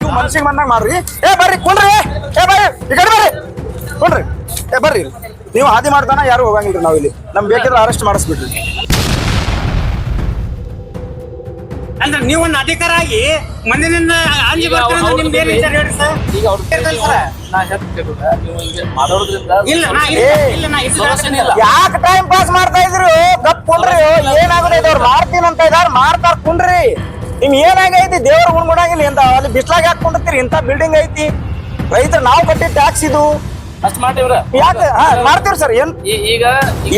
ನೀವು ಮನ್ಸಿಗೆ ಬಂದಾಗ ಮಾಡ್ರಿ. ಬರ್ರಿ ಕುಂಡ್ರಿ, ಬರ್ರಿ ಈ ಕಡೆ ಬರ್ರಿ, ಕುಂಡ್ರಿ, ಬರ್ರಿ. ನೀವು ಹಾದಿ ಮಾಡ್ತಾನ ಯಾರು ಹೋಗಂಗಿಲ್ರಿ. ನಾವ್ ಇಲ್ಲಿ ನಮ್ಗೆ ಬೇಕಿದ್ರೆ ಅರೆಸ್ಟ್ ಮಾಡಿಸ್ಬಿಡ್ರಿ. ಅಂದ್ರೆ ನೀವೊಂದು ಅಧಿಕಾರ ಆಗಿ ಮಂದಿನಿಂದ ಅಂಜಿ ಬರ್ತೀರ ನಿಮ್ದು ಏನ್ ವಿಚಾರ ಹೇಳಿ ಸರ್? ಈಗ ಅವ್ರು ಯಾಕೆ ಟೈಮ್ ಪಾಸ್ ಮಾಡ್ತಾ ಇದ್ರಿ? ಗಪ್ ಕುಂಡ್ರಿ. ಏನಾಗುತ್ತೆ ಅವ್ರು ಮಾಡ್ತೀನಿ ಅಂತ ಇದಾರೆ, ಮಾಡ್ತಾರ ಕುಂಡ್ರಿ. ನಿಮ್ ಏನಾಗೈತಿ? ದೇವ್ರ ಗುಣಗುಣಾಗಿಲ್ಲ ಎಂತ ಅಲ್ಲಿ ಬಿಸ್ಲಾಗ ಯಾಕೆ ಕುಂಡಿರ್ತೀರಿ? ಇಂತ ಬಿಲ್ಡಿಂಗ್ ಐತಿ, ರೈತರು ನಾವು ಕಟ್ಟಿ ಟ್ಯಾಕ್ಸ್ ಇದು ಅಷ್ಟ್ ಮಾಡ್ತೀವ್ರ. ಯಾಕೆ ಮಾಡ್ತೀವ್ರಿ ಸರ್? ಏನ್ ಈಗ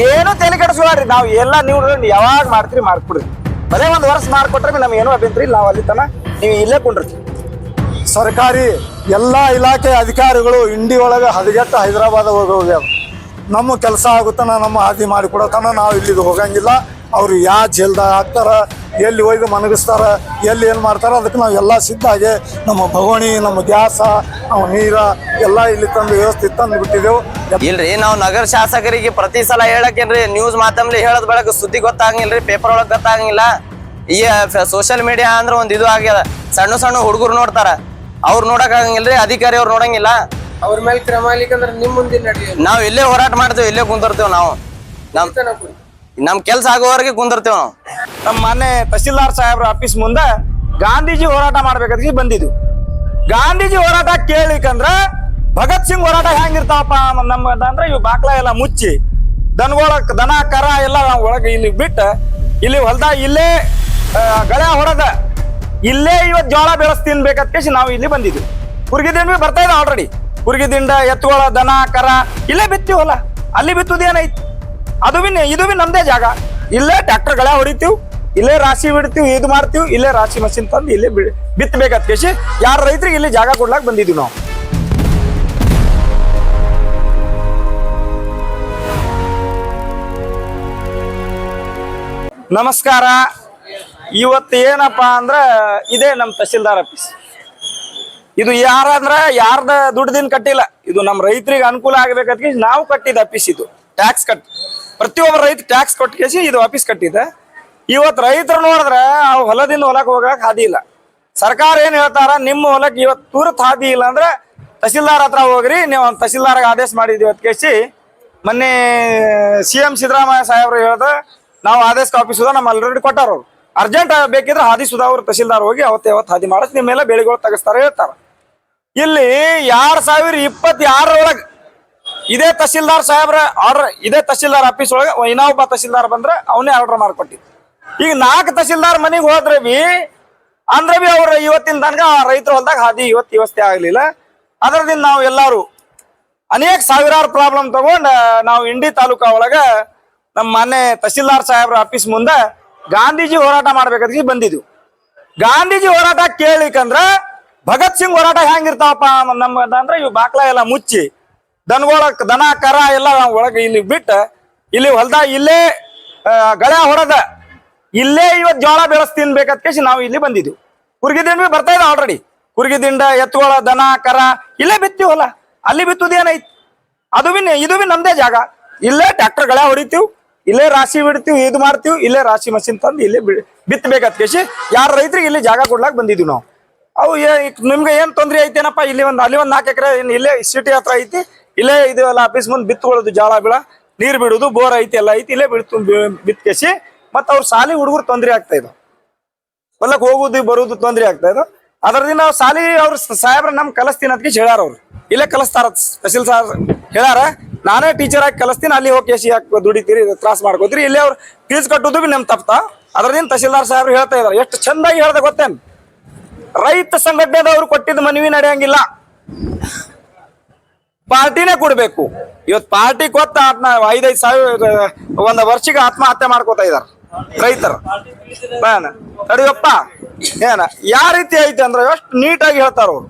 ಏನು ತಲೆ ಕೆಡಿಸ್ಕೊಳ್ರಿ. ನಾವ್ ಎಲ್ಲ ನೀವು ಯಾವಾಗ ಮಾಡ್ತೀರಿ ಮಾಡ್ಕೊಡ್ರಿ. ಬರೇ ಒಂದ್ ವರ್ಷ ಮಾಡ್ಕೊಟ್ರೆ ನಮ್ಗೆ ಏನೋ ಅಭ್ಯಂತರ ಇಲ್ಲ. ನಾವು ಅಲ್ಲಿ ತನ ನೀವು ಇಲ್ಲೇ ಕುಂಡ್ರಿ. ಸರ್ಕಾರಿ ಎಲ್ಲಾ ಇಲಾಖೆ ಅಧಿಕಾರಿಗಳು ಇಂಡಿ ಒಳಗೆ ಹದಗೆಟ್ಟ ಹೈದರಾಬಾದ್ ಹೋಗ್ಯಾವ. ನಮ್ಮ ಕೆಲಸ ಆಗುತ್ತಾನ, ನಮ್ಮ ಹಾದಿ ಮಾಡಿಕೊಡತನ ನಾವು ಇಲ್ಲಿಗೆ ಹೋಗಂಗಿಲ್ಲ. ಅವ್ರು ಯಾವ ಜೈಲ್ದಾಗ ಹಾಕ್ತಾರ, ಎಲ್ಲಿ ಒಯ್ದು ಮನಗಿಸ್ತಾರ, ಎಲ್ಲಿ ಏನು ಮಾಡ್ತಾರ, ಅದಕ್ಕೆ ನಾವು ಎಲ್ಲ ಸಿದ್ಧಾಗಿ ನಮ್ಮ ಭಗವಣಿ, ನಮ್ಮ ಗ್ಯಾಸ, ನಾವು ನೀರ ಎಲ್ಲ ಇಲ್ಲಿ ತಂದು ವ್ಯವಸ್ಥೆ ತಂದು ಬಿಟ್ಟಿದ್ದೆವು. ಇಲ್ರಿ ನಾವು ನಗರ ಶಾಸಕರಿಗೆ ಪ್ರತಿ ಸಲ ಹೇಳಕ್ಕೇನ್ರಿ, ನ್ಯೂಸ್ ಮಾತಂಬ್ಲಿ ಹೇಳದ್ ಬೆಳಗ್ಗೆ ಸುದ್ದಿ ಗೊತ್ತಾಗಂಗಿಲ್ರಿ, ಪೇಪರ್ ಒಳಗ್ ಗೊತ್ತಾಗಂಗಿಲ್ಲ. ಈ ಸೋಷಿಯಲ್ ಮೀಡಿಯಾ ಅಂದ್ರೆ ಒಂದ್ ಇದು ಆಗ್ಯದ. ಸಣ್ಣ ಸಣ್ಣ ಹುಡುಗರು ನೋಡ್ತಾರ, ಅವ್ರು ನೋಡಕ್ ಆಗಂಗಿಲ್ರಿ, ಅಧಿಕಾರಿ ಅವ್ರು ನೋಡಂಗಿಲ್ಲ. ಅವ್ರ ಮೇಲೆ ಕ್ರಮ ಅಂದ್ರೆ ನಿಮ್ ಮುಂದಿನ ನಡೆಯ ನಾವ್ ಇಲ್ಲೇ ಹೋರಾಟ ಮಾಡ್ತೇವೆ, ಇಲ್ಲೇ ಕುಂದಿರ್ತೇವ್. ನಾವು ನಮ್ ಕೆಲ್ಸ ಆಗೋವರೆಗೆ ಕುಂದಿರ್ತೇವ್. ನಾವು ನಮ್ಮ ಮನೆ ತಹಸೀಲ್ದಾರ್ ಸಾಹೇಬ್ರ ಆಫೀಸ್ ಮುಂದೆ ಗಾಂಧೀಜಿ ಹೋರಾಟ ಮಾಡ್ಬೇಕಾದ್ರೆ ಬಂದಿದ್ದು. ಗಾಂಧೀಜಿ ಹೋರಾಟ ಕೇಳಿಕಂದ್ರ ಭಗತ್ ಸಿಂಗ್ ಹೋರಾಟ ಹೆಂಗಿರ್ತಾವಪ್ಪ ನಮ್ಮ ಅಂದ್ರೆ ಇವು ಬಾಕ್ಲ ಎಲ್ಲ ಮುಚ್ಚಿ ದನ ಕರ ಎಲ್ಲ ಒಳಗೆ ಇಲ್ಲಿ ಬಿಟ್ಟು ಇಲ್ಲಿ ಹೊಲ್ದಾಗ ಇಲ್ಲೇ ಗಳೆ ಹೊಡೆದ ಇಲ್ಲೇ ಇವತ್ತು ಜೋಳ ಬೆಳೆಸ್ ತಿನ್ಬೇಕಂತ ನಾವು ಇಲ್ಲಿ ಬಂದಿದ್ವಿ. ಕುರ್ಗಿದಿಂಡ ಬರ್ತಾ ಇದೆ ಆಲ್ರೆಡಿ. ಕುರ್ಗಿದಿಂಡ ಎತ್ತುಗಳ ದನ ಕರ ಇಲ್ಲೇ ಬಿತ್ತೀವಿ ಹೊಲ. ಅಲ್ಲಿ ಬಿತ್ತುದೇನೈತಿ? ಇದು ಬಿ ನಮ್ದೇ ಜಾಗ. ಇಲ್ಲೇ ಟ್ರ್ಯಾಕ್ಟರ್ ಗಳೆ ಹೊಡಿತೀವಿ, ಇಲ್ಲೇ ರಾಶಿ ಬಿಡ್ತೀವಿ, ಇದು ಮಾಡ್ತೀವಿ, ಇಲ್ಲೇ ರಾಶಿ ಮಷಿನ್ ತಂದು ಇಲ್ಲೇ ಬಿತ್ತಬೇಕಂತ ಕೇಸಿ ಯಾರ ರೈತರಿಗೆ ಇಲ್ಲಿ ಜಾಗ ಕೊಡ್ಲಾಕ್ ಬಂದಿದ್ವಿ ನಾವು. ನಮಸ್ಕಾರ. ಇವತ್ತು ಏನಪ್ಪಾ ಅಂದ್ರ ಇದೇ ನಮ್ಮ ತಹಸೀಲ್ದಾರ್ ಆಫೀಸ್. ಇದು ಯಾರ್ದ ದುಡ್ಡಿನ ಕಟ್ಟಿಲ್ಲ, ಇದು ನಮ್ಮ ರೈತರಿಗೆ ಅನುಕೂಲ ಆಗ್ಬೇಕಂತ ನಾವು ಕಟ್ಟಿದ ಆಫೀಸ್. ಇದು ಟ್ಯಾಕ್ಸ್ ಪ್ರತಿಯೊಬ್ಬ ರೈತ ಟ್ಯಾಕ್ಸ್ ಕೊಟ್ಟು ಕೇಸಿ ಇದು ಆಫೀಸ್ ಕಟ್ಟಿದೆ. ಇವತ್ತು ರೈತರು ನೋಡಿದ್ರೆ ಅವು ಹೊಲದಿಂದ ಹೊಲಕ್ಕೆ ಹೋಗಕ್ ಹಾದಿ ಇಲ್ಲ. ಸರ್ಕಾರ ಏನ್ ಹೇಳ್ತಾರ, ನಿಮ್ಮ ಹೊಲಕ್ಕೆ ಇವತ್ತು ತೂರತ್ ಹಾದಿ ಇಲ್ಲ ಅಂದ್ರೆ ತಹಸೀಲ್ದಾರ್ ಹತ್ರ ಹೋಗ್ರಿ, ನೀವು ತಹಸೀಲ್ದಾರ್ಗೆ ಆದೇಶ ಮಾಡಿದೀವಿ ಅಂತ ಕೇಸಿ ಮೊನ್ನೆ CM ಸಿದ್ದರಾಮಯ್ಯ ಸಾಹೇಬ್ರು ಹೇಳ್ದ, ನಾವು ಆದೇಶ ಕಾಪಿ ಸುಧಾ ನಮ್ಮ ಆಲ್ರೆಡಿ ಕೊಟ್ಟಾರ. ಅವ್ರು ಅರ್ಜೆಂಟ್ ಬೇಕಿದ್ರೆ ಹಾದಿ ಸುಧಾ ಅವ್ರು ತಹಸೀಲ್ದಾರ್ ಹೋಗಿ ಅವತ್ತು ಹಾದಿ ಮಾಡಕ್ ನಿಮ್ಮೆಲ್ಲ ಬೆಳೆಗಳು ತೆಗಿಸ್ತಾರ ಹೇಳ್ತಾರ. ಇಲ್ಲಿ 2022 ಇದೇ ತಹಸೀಲ್ದಾರ್ ಸಾಹೇಬ್ರ ಆರ್ಡರ್, ಇದೇ ತಹಸೀಲ್ದಾರ್ ಆಫೀಸ್ ಒಳಗೆ ಇನ್ನೊಬ್ಬ ತಹಸೀಲ್ದಾರ್ ಬಂದ್ರೆ ಅವನೇ ಆರ್ಡರ್ ಮಾಡ್ಕೊಟ್ಟಿದ್ದು. ಈಗ 4 ತಹಸೀಲ್ದಾರ್ ಮನೆಗೆ ಹೋದ್ರೆ ಬಿ ಅವ್ರ ಇವತ್ತಿನ ತನಕ ರೈತರ ಹೊಲ್ದಾಗ ಹಾದಿ ವ್ಯವಸ್ಥೆ ಆಗ್ಲಿಲ್ಲ. ಅದರದಿಂದ ನಾವು ಎಲ್ಲಾರು ಅನೇಕ ಸಾವಿರಾರು ಪ್ರಾಬ್ಲಮ್ ತಗೊಂಡ್ ನಾವು ಇಂಡಿ ತಾಲೂಕಾ ಒಳಗ ನಮ್ಮ ಮನೆ ತಹಸೀಲ್ದಾರ್ ಸಾಹೇಬ್ರ ಆಫೀಸ್ ಮುಂದೆ ಗಾಂಧೀಜಿ ಹೋರಾಟ ಮಾಡ್ಬೇಕಂತ ಬಂದಿದ್ವಿ. ಗಾಂಧೀಜಿ ಹೋರಾಟ ಕೇಳಿಕಂದ್ರ ಭಗತ್ ಸಿಂಗ್ ಹೋರಾಟ ಹೆಂಗಿರ್ತಾವಪ್ಪ ನಮ್ಮ ಅಂದ್ರೆ ಇವು ಬಾಕ್ಲ ಎಲ್ಲ ಮುಚ್ಚಿ ದನ ಕರ ಎಲ್ಲ ಒಳಗೆ ಇಲ್ಲಿ ಬಿಟ್ಟು ಇಲ್ಲಿ ಹೊಲ್ದಾಗ ಇಲ್ಲೇ ಗಳೆ ಹೊಡೆದ ಇಲ್ಲೇ ಇವತ್ತು ಜೋಳ ಬೆಳೆಸ್ ತಿನ್ಬೇಕಂತ ಕೇಸಿ ನಾವು ಇಲ್ಲಿ ಬಂದಿದ್ವಿ. ಕುರ್ಗಿದಿಂಡ ಬರ್ತಾ ಇದೆ ಆಲ್ರೆಡಿ. ಕುರ್ಗಿದಿಂಡ ಎತ್ತುಗಳ ದನ ಕರ ಇಲ್ಲೇ ಬಿತ್ತೀವಿ ಹೊಲ. ಅಲ್ಲಿ ಬಿತ್ತುದೇನೈತಿ? ಇದು ಬಿ ನಮ್ದೇ ಜಾಗ. ಇಲ್ಲೇ ಟ್ರ್ಯಾಕ್ಟರ್ ಗಳೆ ಹೊಡಿತೀವಿ, ಇಲ್ಲೇ ರಾಶಿ ಬಿಡ್ತೀವಿ, ಇದು ಮಾಡ್ತೀವಿ, ಇಲ್ಲೇ ರಾಶಿ ಮಷಿನ್ ತಂದು ಇಲ್ಲೇ ಬಿತ್ತಬೇಕಂತ ಕೇಸಿ ಯಾರ ರೈತರಿಗೆ ಇಲ್ಲಿ ಜಾಗ ಕೊಡ್ಲಾಕ್ ಬಂದಿದ್ವಿ ನಾವು. ಅವು ನಿಮ್ಗೆ ಏನ್ ತೊಂದ್ರೆ ಐತೇನಪ್ಪ? ಇಲ್ಲಿ ಅಲ್ಲಿ 4 ಎಕರೆ ಇಲ್ಲೇ ಸಿಟಿ ಹತ್ರ ಐತಿ, ಇಲ್ಲೇ ಇದು ಎಲ್ಲ ಆಫೀಸ್ ಮುಂದೆ ಬಿತ್ತುಕೊಳ್ಳೋದು, ಜಾಳ ಬೀಳ ನೀರ್ ಬಿಡುದು, ಬೋರ್ ಐತಿ, ಎಲ್ಲ ಐತಿ, ಇಲ್ಲೇ ಬಿತ್ಕೇಸಿ ಮತ್ತ ಅವ್ರ ಸಾಲಿ ಹುಡುಗರು ತೊಂದ್ರೆ ಆಗ್ತಾ ಇದಾವ. ಹೊಲಕ್ ಹೋಗುದು ಬರುದು ತೊಂದ್ರೆ ಆಗ್ತಾ ಇದಾವ. ಅದರದಿಂದ ನಾವು ಸಾಲಿ ಅವ್ರ ಸಾಹೇಬ್ರ ನಮ್ ಕಲಿಸ್ತೀನಿ ಅಂತ ಹೇಳ್ಯಾರ. ಅವ್ರು ಇಲ್ಲೇ ಕಲಿಸ್ತಾರ, ತಹಸೀಲ್ ಸಾಹೇಬ್ ಹೇಳ್ಯಾರ, ನಾನೇ ಟೀಚರ್ ಆಗಿ ಕಲಿಸ್ತೀನಿ, ಅಲ್ಲಿ ಹೋಗಿ ಕೇಸಿ ಯಾಕೆ ದುಡಿತೀರಿ, ತ್ರಾಸ ಮಾಡ್ಕೋತೀರಿ, ಇಲ್ಲೇ ಅವ್ರು ಫೀಸ್ ಕಟ್ಟುದು ಬಿ ನಮ್ ತಪ್ಪ. ಅದರದಿಂದ ತಹಸೀಲ್ದಾರ್ ಸಾಹೇಬ್ರು ಹೇಳ್ತಾ ಇದಾರೆ. ಎಷ್ಟು ಚಂದಾಗಿ ಹೇಳ್ದ ಗೊತ್ತೇನ್? ರೈತ ಸಂಘಟನೆದವ್ರು ಕೊಟ್ಟಿದ್ದ ಮನವಿ ನಡೆಯಂಗಿಲ್ಲ, ಪಾರ್ಟಿನೇ ಕೊಡ್ಬೇಕು. ಇವತ್ತು ಪಾರ್ಟಿ ಕೊತ್ತ 5-5 ಸಾವಿರ ಒಂದ್ ವರ್ಷಕ್ಕೆ ಆತ್ಮಹತ್ಯೆ ಮಾಡ್ಕೋತಾ ಇದಾರ ರೈತರು. ತಡಿಯಪ್ಪ, ಯಾವ ರೀತಿ ಐತಿ ಅಂದ್ರೆ ಎಷ್ಟು ನೀಟಾಗಿ ಹೇಳ್ತಾರ ಅವ್ರು.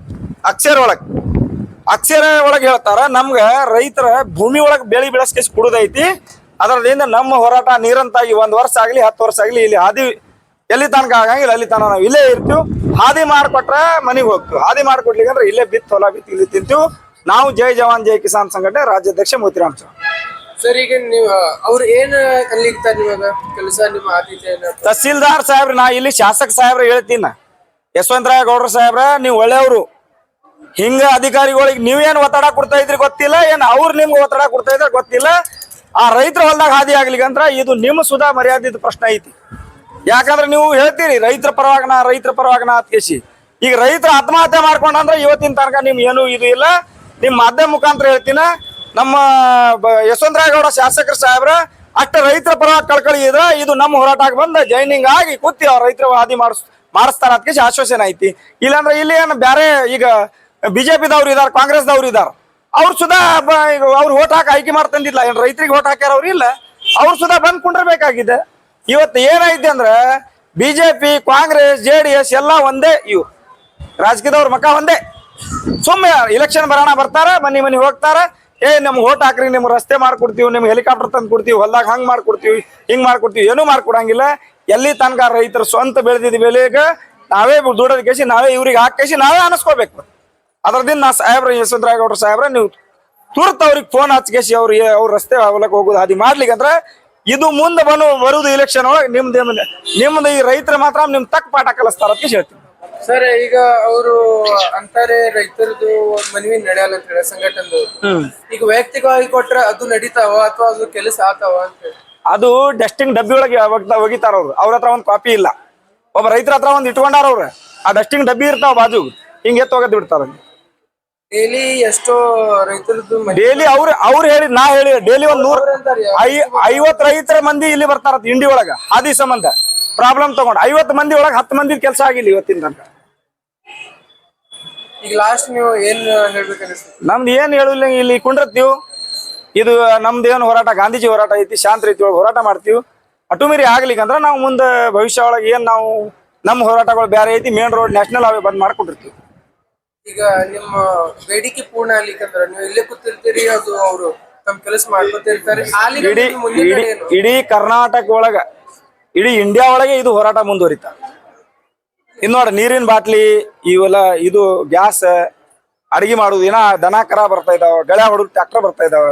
ಅಕ್ಷರ ಒಳಗೆ ಹೇಳ್ತಾರ, ನಮ್ಗ ರೈತರ ಭೂಮಿ ಒಳಗೆ ಬೆಳಿ ಬೆಳೆಸ್ಕೇಸಿ ಕುಡುದೈತಿ. ಅದರಿಂದ ನಮ್ಮ ಹೋರಾಟ ನಿರಂತರಾಗಿ 1 ವರ್ಷ ಆಗ್ಲಿ 10 ವರ್ಷ ಆಗ್ಲಿ ಇಲ್ಲಿ ಹಾದಿ ಎಲ್ಲಿ ತನಕ ಆಗಂಗಿಲ್ಲ, ಅಲ್ಲಿ ತನಕ ನಾವು ಇಲ್ಲೇ ಇರ್ತೀವಿ. ಹಾದಿ ಮಾಡ್ಕೊಟ್ರ ಮನೆಗೆ ಹೋಗ್ತೀವಿ, ಹಾದಿ ಮಾಡ್ಕೊಡ್ಲಿಕ್ಕೆ ಅಂದ್ರೆ ಇಲ್ಲೇ ಹೊಲ ಬಿತ್ತು ಇಲ್ಲಿ ತಿಂತೀವಿ ನಾವು. ಜೈ ಜವಾನ್ ಜೈ ಕಿಸಾನ್ ಸಂಘಟನೆ ರಾಜ್ಯಾಧ್ಯಕ್ಷ ಮೋತಿರಾಮ್ ಚೌಹಾಣ್. ಸರ್, ಈಗ ನೀವು ಅವ್ರು ಏನ್ ಅಲ್ಲಿರ್ತಾರೆ ನಿವಾಗ ಕೆಲಸ, ನಿಮ್ಮ ಆದ್ಯತೆ? ತಹಸೀಲ್ದಾರ್ ಸಾಹೇಬ್ರ, ನಾ ಇಲ್ಲಿ ಶಾಸಕ ಸಾಹೇಬ್ರ ಹೇಳ್ತೀನಿ, ಯಶವಂತರಾಯ ಗೌಡ್ರ ಸಾಹೇಬ್ರ ನೀವು ಒಳ್ಳೆಯವರು. ಹಿಂಗ ಅಧಿಕಾರಿಗಳಿಗೆ ನೀವೇನ್ ಒತ್ತಡ ಕೊಡ್ತಾ ಇದ್ರಿ ಗೊತ್ತಿಲ್ಲ, ಏನ್ ಅವ್ರು ನಿಮ್ಗೆ ಒತ್ತಡ ಕೊಡ್ತಾ ಇದ್ರ ಗೊತ್ತಿಲ್ಲ. ಆ ರೈತರ ಹೊಲ್ದಾಗ ಹಾದಿ ಆಗ್ಲಿಕ್ಕಂದ್ರ ಇದು ನಿಮ್ಮ ಸುಧಾ ಮರ್ಯಾದಿದ ಪ್ರಶ್ನೆ ಐತಿ. ಯಾಕಂದ್ರೆ ನೀವು ಹೇಳ್ತೀರಿ ರೈತರ ಪರವಾಗನ ಅತ್ಕೇಸಿ. ಈಗ ರೈತರ ಆತ್ಮಹತ್ಯೆ ಮಾಡ್ಕೊಂಡ್ರೆ ಇವತ್ತಿನ ತನಕ ನಿಮ್ ಏನು ಇದು ಇಲ್ಲ. ನಿಮ್ ಮಾಧ್ಯಮ ಮುಖಾಂತರ ಹೇಳ್ತೀನ, ನಮ್ಮ ಯಶವಂತರಾಯ ಗೌಡ ಶಾಸಕರ ಸಾಹೇಬ್ರ ಅಷ್ಟ ರೈತರ ಪರವಾಗಿ ಕಳ್ಕಳಿ ಇದ್ರ ಇದು ನಮ್ಮ ಹೋರಾಟಕ್ಕೆ ಬಂದ ಜಾಯ್ನಿಂಗ್ ಆಗಿ ಕೂತಿ ಅವ್ರ ರೈತರ ಹಾದಿ ಮಾಡಿಸ್ತಾರ ಅದಕ್ಕೆ ಆಶ್ವಾಸನೆ ಐತಿ. ಇಲ್ಲಾಂದ್ರೆ ಇಲ್ಲಿ ಏನು ಬೇರೆ ಈಗ ಬಿಜೆಪಿದವ್ರು ಇದಾರ, ಕಾಂಗ್ರೆಸ್ದವ್ರು ಇದಾರ, ಅವ್ರು ಸುಧಾ ಅವ್ರು ಓಟ್ ಹಾಕಿ ಆಯ್ಕೆ ಮಾಡ್ತಂದಿಲ್ಲ. ಏನ್ ರೈತರಿಗೆ ಓಟ್ ಹಾಕ್ಯಾರ ಅವ್ರು ಇಲ್ಲ, ಅವ್ರು ಸುಧಾ ಬಂದ್ ಕುಂಡಿರ್ಬೇಕಾಗಿದೆ. ಇವತ್ತು ಏನೈತಿ ಅಂದ್ರೆ ಬಿಜೆಪಿ, ಕಾಂಗ್ರೆಸ್, JDS ಎಲ್ಲ ಒಂದೇ. ಇವು ರಾಜಕೀಯದವ್ರ ಮಕ ಒಂದೇ. ಸುಮ್ಮನೆ ಇಲೆಕ್ಷನ್ ಬರೋಣ ಬರ್ತಾರ, ಮನಿ ಹೋಗ್ತಾರ. ನಮ್ಗೆ ಓಟ್ ಹಾಕ್ರಿ, ನಿಮ್ಗೆ ರಸ್ತೆ ಮಾಡ್ಕೊಡ್ತೀವಿ, ನಿಮ್ಗೆ ಹೆಲಿಕಾಪ್ಟರ್ ತಂದು ಕೊಡ್ತೀವಿ, ಹೊಲ್ದಾಗ ಹಂಗ್ ಮಾಡ್ಕೊಡ್ತೀವಿ, ಹಿಂಗ್ ಮಾಡ್ಕೊಡ್ತೀವಿ, ಏನೂ ಮಾಡ್ಕೊಡಂಗಿಲ್ಲ. ಎಲ್ಲಿ ತನಕ ರೈತರು ಸ್ವಂತ ಬೆಳೆದಿದ್ದ ಬೆಲೆಗೆ ನಾವೇ ದುಡೋದ್ ಕೇಸಿ ನಾವೇ ಇವ್ರಿಗೆ ಹಾಕೇಸಿ ನಾವೇ ಅನಿಸ್ಕೋಬೇಕು. ಅದ್ರದಿಂದ ಸಾಹೇಬ್ರ ಯಶವಂತರಾಯ ಗೌಡ್ರ ಸಾಹೇಬ್ರ ನೀವು ತುರ್ತು ಅವ್ರಿಗೆ ಫೋನ್ ಹಚ್ಕೇಸಿ ಅವ್ರ ರಸ್ತೆ ಹೊಲಕ್ಕೆ ಹೋಗೋದು ಹಾದಿ ಮಾಡ್ಲಿಕ್ಕಂದ್ರೆ ಇದು ಮುಂದೆ ಬರುವುದು ಇಲೆಕ್ಷನ್ ಒಳಗೆ ನಿಮ್ದು ಈ ರೈತರ ಮಾತ್ರ ನಿಮ್ ತಕ್ಕ ಪಾಠ ಕಲಿಸ್ತಾರ ಅಂತ ಹೇಳ್ತೀನಿ. ಸರ್, ಈಗ ಅವರು ಅಂತಾರೆ ರೈತರದು ಮನವಿ ನಡೆಯಲ್ಲ ಅಂತ ಹೇಳಿ ಸಂಘಟನೆ. ಈಗ ವೈಯಕ್ತಿಕವಾಗಿ ಕೊಟ್ರ ಅದು ನಡೀತಾವ ಅಥವಾ ಅದು ಕೆಲಸ ಆತಾವ ಅಂತ ಹೇಳಿ? ಅದು ಡಸ್ಟಿಂಗ್ ಡಬ್ಬಿ ಒಳಗೆ ಒಗಿತಾರ ಅವ್ರ ಹತ್ರ ಒಂದ್ ಕಾಪಿ ಇಲ್ಲ. ಒಬ್ಬ ರೈತರ ಹತ್ರ ಒಂದ್ ಇಟ್ಕೊಂಡಾರ ಅವ್ರ. ಆ ಡಸ್ಟಿಂಗ್ ಡಬ್ಬಿ ಇರ್ತಾವ ಬಾಜು, ಹಿಂಗ್ ಎತ್ತೋಗದ್ ಬಿಡ್ತಾರ. ಡೈಲಿ ಎಷ್ಟೋ ರೈತರದ್ದು ಡೈಲಿ ಅವ್ರು ಹೇಳಿ ನಾ ಹೇಳಿ ಡೈಲಿ ಒಂದ್ 150 ರೈತರ ಮಂದಿ ಇಲ್ಲಿ ಬರ್ತಾರ ಇಂಡಿ ಒಳಗ ಹಾದಿ ಸಂಬಂಧ ಪ್ರಾಬ್ಲಮ್ ತಗೊಂಡ್. 50 ಮಂದಿ ಒಳಗ 10 ಮಂದಿ ಕೆಲಸ ಆಗಿಲ್ಲ ಇವತ್ತಿನ ತನಕ. ಈಗ ಲಾಸ್ಟ್ ನೀವು ಏನ್ ಹೇಳ್ಬೇಕನ್ನಿಸ್ತದೆ? ನಮ್ದು ಏನ್ ಹೇಳಿಲ್ಲ, ಇಲ್ಲಿ ಕುಂಡ್ರತ್ತೀವಿ. ಇದು ನಮ್ದು ಏನು ಹೋರಾಟ ಗಾಂಧೀಜಿ ಹೋರಾಟ ಐತಿ, ಶಾಂತ ರೀತಿ ಒಳಗೆ ಹೋರಾಟ ಮಾಡ್ತೀವಿ. ಅಟು ಮೀರಿ ಆಗ್ಲಿಕ್ಕಂದ್ರ ನಾವು ಮುಂದೆ ಭವಿಷ್ಯ ಒಳಗೆ ಏನ್ ನಾವು ನಮ್ಮ ಹೋರಾಟಗಳು ಬೇರೆ ಐತಿ. ಮೇನ್ ರೋಡ್ ನ್ಯಾಷನಲ್ ಹೈವೇ ಬಂದ್ ಮಾಡ್ಕೊಂಡಿರ್ತೀವಿ. ಈಗ ನಿಮ್ಮ ಬೇಡಿಕೆ ಪೂರ್ಣ ಆಗ್ಲಿಕ್ಕಂದ್ರ ನೀವು ಇಲ್ಲೇ ಕೂತಿರ್ತೀರಿ, ಅದು ಅವರು ತಮ್ಮ ಕೆಲಸ ಮಾಡ್ಕೊತಿರ್ತಾರೆ. ಇಡೀ ಕರ್ನಾಟಕ ಒಳಗ, ಇಡೀ ಇಂಡಿಯಾ ಒಳಗೆ ಇದು ಹೋರಾಟ ಮುಂದುವರಿತ. ಇನ್ ನೋಡ ನೀರಿನ ಬಾಟ್ಲಿ ಇವೆಲ್ಲ, ಇದು ಗ್ಯಾಸ್, ಅಡಿಗೆ ಮಾಡುದು, ಏನ ದನ ಕರ ಬರ್ತಾ ಇದಾವ, ಗಳೆ ಹೊಡಕ್ ಟ್ರ್ಯಾಕ್ಟರ್ ಬರ್ತಾ ಇದಾವ,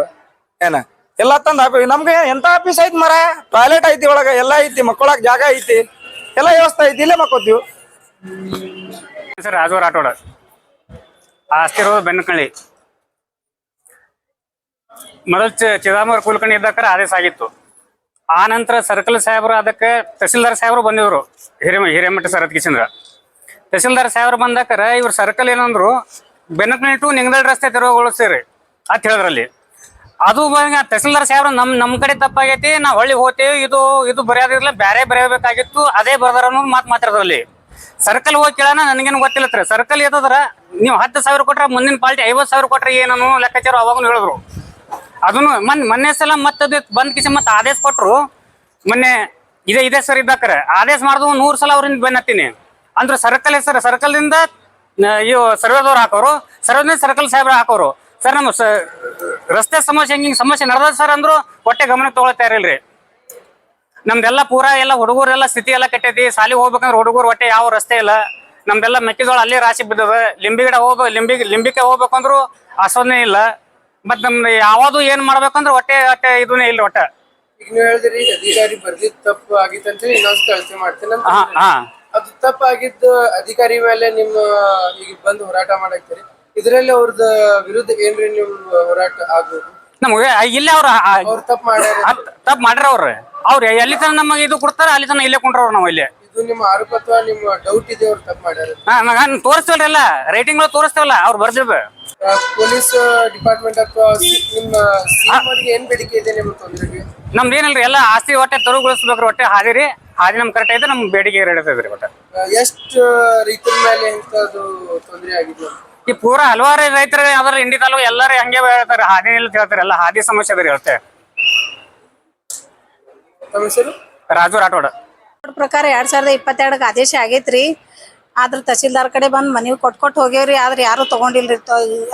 ಏನ ಎಲ್ಲಾ ತಂದ ನಮ್ಗೆ ಎಂತ ಆಫೀಸ್ ಐತಿ ಮರ, ಟಾಯ್ಲೆಟ್ ಐತಿ ಒಳಗ, ಎಲ್ಲ ಐತಿ, ಮಕ್ಕಳಾಗ ಜಾಗ ಐತಿ, ಎಲ್ಲ ವ್ಯವಸ್ಥೆ ಐತಿ, ಇಲ್ಲೇ ಮಕ್ಕೋತೀವಿ. ಸರ್ ರಾಜು ರಾಠೋಡ, ಆಸ್ತಿ ಇರೋದು ಬೆನ್ನಕಳ್ಳಿ. ಮೊದಲು ಚಿದಾಂಬರ ಕುಲಕರ್ಣಿ ಇದ್ದಕ್ಕಾರ ಆದೇಶ ಆಗಿತ್ತು. ಆ ನಂತರ ಸರ್ಕಲ್ ಸಾಹೇಬರು ಅದಕ್ಕೆ ತಹಸೀಲ್ದಾರ್ ಸಾಹೇಬರು ಬಂದಿದ್ರು, ಹಿರೇಮಠ ಸರ್ ಅದಕ್ಕಿಂದ್ರ. ತಹಸೀಲ್ದಾರ್ ಸಾಹೇಬರು ಬಂದಾಕರ ಇವ್ರು ಸರ್ಕಲ್ ಏನಂದ್ರು, ಬೆನ್ನಕಳ್ಳಿ ಟು ನಿಂಗದಳ್ಳಿ ರಸ್ತೆ ತೆರವುಗೊಳಿಸ್ತೀರಿ ಅಂತ ಹೇಳಿದ್ರಲ್ಲಿ. ಅದು ತಹಸೀಲ್ದಾರ್ ಸಾಹೇಬ್ರು ನಮ್ ಕಡೆ ತಪ್ಪಾಗೈತಿ, ನಾವು ಹೊಳ್ಳಿ ಹೋಗ್ತೇವೆ, ಇದು ಬರೆಯೋದಿಲ್ಲ, ಬೇರೆ ಬರೆಯಬೇಕಾಗಿತ್ತು, ಅದೇ ಬರ್ದಾರ ಅನ್ನೋದು ಮಾತಾಡೋದ್ರಲ್ಲಿ. ಸರ್ಕಲ್ ಹೋಗಿ ಕೇಳೋಣ, ನನಗೇನು ಗೊತ್ತಿಲ್ಲತ್ರ. ಸರ್ಕಲ್ ಎತ್ತದ್ರ ನೀವು 10,000 ಕೊಟ್ರೆ ಮುಂದಿನ ಪಾರ್ಟಿ 50,000 ಕೊಟ್ರೆ ಏನನ್ನು ಲೆಕ್ಕಾಚಾರ ಅವಾಗೂ ಹೇಳಿದ್ರು. ಅದನ್ನು ಮೊನ್ನೆ ಸಲ ಮತ್ತೆ ಬಂದ್ ಕಿಸಿ ಮತ್ತೆ ಆದೇಶ ಕೊಟ್ರು. ಮೊನ್ನೆ ಇದೇ ಸರ್ ಇದ್ದಾಕರ ಆದೇಶ ಮಾಡಿದ್ರು 100 ಸಲ ಅವ್ರಿಂದ ಬೆನ್ನತ್ತೀನಿ ಅಂದ್ರೆ ಸರ್ಕಲ್ ಹೆಸರು ಸರ್ಕಲ್ದಿಂದ ಇವು ಸರ್ವೇದವ್ರು ಹಾಕೋರು, ಸರ್ವೇದಿಂದ ಸರ್ಕಲ್ ಸಾಹೇಬ್ರ ಹಾಕೋರು. ಸರ್ ನಮ್ಮ ರಸ್ತೆ ಸಮಸ್ಯೆ ಹಿಂಗಿಂಗ್ ಸಮಸ್ಯೆ ನಡೆದ ಸರ್ ಅಂದ್ರು ಹೊಟ್ಟೆ ಗಮನ ತಗೊಳ್ತಾ ಇರಲ್ರಿ. ನಮ್ದೆಲ್ಲ ಪೂರಾ ಎಲ್ಲ ಹುಡುಗರೆಲ್ಲ ಸ್ಥಿತಿ ಎಲ್ಲ ಕೆಟ್ಟೈತಿ. ಸಾಲಿಗೆ ಹೋಗ್ಬೇಕಂದ್ರೆ ಹುಡುಗರು ಹೊಟ್ಟೆ ಯಾವ ರಸ್ತೆ ಇಲ್ಲ. ನಮ್ದೆಲ್ಲ ಮೆಕ್ಕೆಜೋಳ ಅಲ್ಲೇ ರಾಶಿ ಬಿದ್ದದ. ಲಿಂಬಿ ಗಿಡ ಲಿಂಬಿಕೆ ಹೋಗ್ಬೇಕಂದ್ರು ಆಸ್ವಾದನೆ ಇಲ್ಲ. ಮತ್ ನಮ್ದು ಯಾವ್ದು ಏನ್ ಮಾಡ್ಬೇಕಂದ್ರೆ ಹೊಟ್ಟೆ ಇದನ್ನೇ ಇಲ್ಲ ಒಟ್ಟ. ಈಗ ನೀವು ಹೇಳಿದ್ರಿ ಅಧಿಕಾರಿ ಬರ್ದಿದ್ ತಪ್ಪು ಆಗಿತ್ತಂತ ಇನ್ನೊಂದು ಅಳತೆ ಮಾಡ್ತೇನೆ. ಅದು ತಪ್ಪಾಗಿದ್ದ ಅಧಿಕಾರಿ ಮೇಲೆ ನಿಮ್ಮ ಈಗ ಬಂದು ಹೋರಾಟ ಮಾಡಾಕ್ತೀರಿ. ಇದರಲ್ಲಿ ಅವ್ರದ ವಿರುದ್ಧ ಏನ್ರಿ ನಿಮ್ ಹೋರಾಟ ಆಗ್ಬೋದು? ನಮ್ಗೆ ಇಲ್ಲಿ ಅವ್ರು ತಪ್ಪು ಮಾಡ್ಯಾರ. ಅವ್ರು ಎಲ್ಲಿ ತನ ನಮಗೆ ಇದು ಕೊಡ್ತಾರ ಅಲ್ಲಿ ತನ ಇಲ್ಲೇ ಕೊಂಡ್ರವ್ರು ನಾವು ಇಲ್ಲಿ. ಇದು ನಿಮ್ಮ ಆರೋಪ ಅಥವಾ ನಿಮ್ಮ ಡೌಟ್ ಇದೆ ಅವ್ರು ತಪ್ಪು ಮಾಡ್ಯಾರ? ತೋರಿಸ್ತೇವಲ್ಲ, ರೇಟಿಂಗ್ ತೋರಿಸ್ತೇವಲ್ಲ, ಅವ್ರು ಬರ್ದಿವ್. ಪೊಲೀಸ್ ಡಿಪಾರ್ಟ್ಮೆಂಟ್ ಅಥವಾ ನಿಮ್ಮ ಸಿಎಂ ಅವರಿಗೆ ಏನ್ ಬೇಡಿಕೆ ಇದೆ ನಿಮ್ಮ ತೊಂದರೆಗೆ? ನಮ್ದು ಏನಿಲ್ರಿ, ಎಲ್ಲ ಆಸ್ತಿ ಹೊಟ್ಟೆ ತೆರವುಗೊಳಿಸ್ಬೇಕ್ರಿ. ಹೊಟ್ಟೆ ಹಾದಿ ನಮ್ ಕರೆಕ್ಟ್ ಐತೆ, ನಮ್ ಬೇಡಿಕೆ ಇರ್ತದ್ರಿ. ಒಟ್ಟ ಎಷ್ಟು ರೈತರ ಮೇಲೆ ಎಂತದು ತೊಂದರೆ ಆಗಿದೆ? ಈ ಪೂರಾ ಹಲವಾರು ರೈತರ ಯಾವ್ದಾರ ಇಂಡಿ ತಾಲೂಕು ಎಲ್ಲಾರು ಹಂಗೆ ಹೇಳ್ತಾರೆ, ಹಾದಿ ಇಲ್ಲ ಹೇಳ್ತಾರೆ. ಎಲ್ಲ ಹಾದಿ ಸಮಸ್ಯೆ ಅದ್ರಿ ಹೇಳ್ತೆ. ತಮ್ಮ ಹೆಸರು? ರಾಜು ರಾಠೋಡ. ಪ್ರಕಾರ 2022 ಆದೇಶ ಆಗೈತ್ರಿ. ಆದ್ರ ತಹಸೀಲ್ದಾರ್ ಕಡೆ ಬಂದ್ ಮನವಿ ಕೊಟ್ಟು ಹೋಗ್ಯವ್ರಿ. ಆದ್ರೆ ಯಾರು ತಗೊಂಡಿಲ್ರಿ,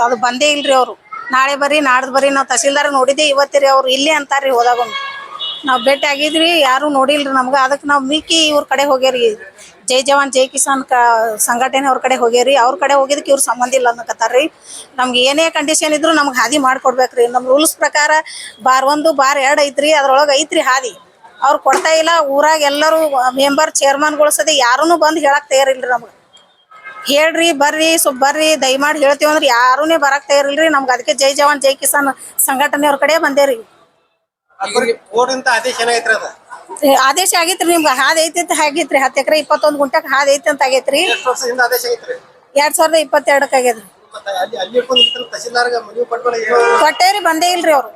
ಅದು ಬಂದೇ ಇಲ್ರಿ. ಅವ್ರು ನಾಳೆ ಬರ್ರಿ ನಾಡ್ದು ಬರ್ರಿ, ನಾವು ತಹಸೀಲ್ದಾರ್ ನೋಡಿದ್ದೆ ಇವತ್ತಿರಿ, ಅವ್ರು ಇಲ್ಲೇ ಅಂತಾರ್ರಿ. ಹೋದಾಗ ನಾವು ಭೇಟಿ ಆಗಿದ್ರಿ, ಯಾರು ನೋಡಿಲ್ರಿ ನಮ್ಗೆ. ಅದಕ್ಕೆ ನಾವು ಮಿಕ್ಕಿ ಇವ್ರ ಕಡೆ ಹೋಗ್ಯಾರಿ, ಜೈ ಜವಾನ್ ಜೈ ಕಿಸಾನ್ ಸಂಘಟನೆ ಅವ್ರ ಕಡೆ ಹೋಗ್ಯಾರಿ. ಅವ್ರ ಕಡೆ ಹೋಗಿದಕ್ಕೆ ಇವ್ರು ಸಂಬಂಧ ಇಲ್ಲ ಅನ್ನಕತ್ತಾರ್ರಿ. ನಮ್ಗೆ ಏನೇ ಕಂಡೀಷನ್ ಇದ್ರು ನಮ್ಗೆ ಹಾದಿ ಮಾಡ್ಕೊಡ್ಬೇಕ್ರಿ. ನಮ್ಮ ರೂಲ್ಸ್ ಪ್ರಕಾರ ಬಾರ್ 1 ಬಾರ್ 2 ಐತ್ರಿ, ಅದ್ರೊಳಗೆ ಐತ್ರಿ ಹಾದಿ. ಅವ್ರು ಕೊಡ್ತಾ ಇಲ್ಲ. ಊರಾಗ ಎಲ್ಲರೂ ಮೆಂಬರ್ ಚೇರ್ಮನ್ಗಳು ಸದ ಯಾರೂ ಬಂದು ಹೇಳಕ್ ತಯಾರಿಲ್ರಿ ನಮ್ಗೆ. ಹೇಳ್ರಿ ಬರ್ರಿ ಸ್ವಲ್ಪ ಬರ್ರಿ ದಯಮಾಡಿ ಹೇಳ್ತೀವಿ ಅಂದ್ರೆ ಯಾರೂನೇ ಬರಕ್ ತಯಾರಿಲ್ರಿ. ನಮ್ಗೆ ಅದಕ್ಕೆ ಜೈ ಜವಾನ್ ಜೈ ಕಿಸಾನ್ ಸಂಘಟನೆಯವ್ರ ಕಡೆ ಬಂದೇವ್ರಿ. ಆದೇಶ ಆಗೈತ್ರಿ ನಿಮ್ಗೆ ಹಾದ್ ಐತಿ ಅಂತ ಆಗೈತ್ರಿ. 10 ಎಕರೆ 21 ಗುಂಟಕ್ ಹಾದ್ ಐತಿ ಅಂತ ಆಗೈತ್ರಿ. 2022 ಆಗ್ಯದ್ರಿ. ಕೊಟ್ಟೇವ್ರಿ, ಬಂದೇ ಇಲ್ರಿ ಅವ್ರು,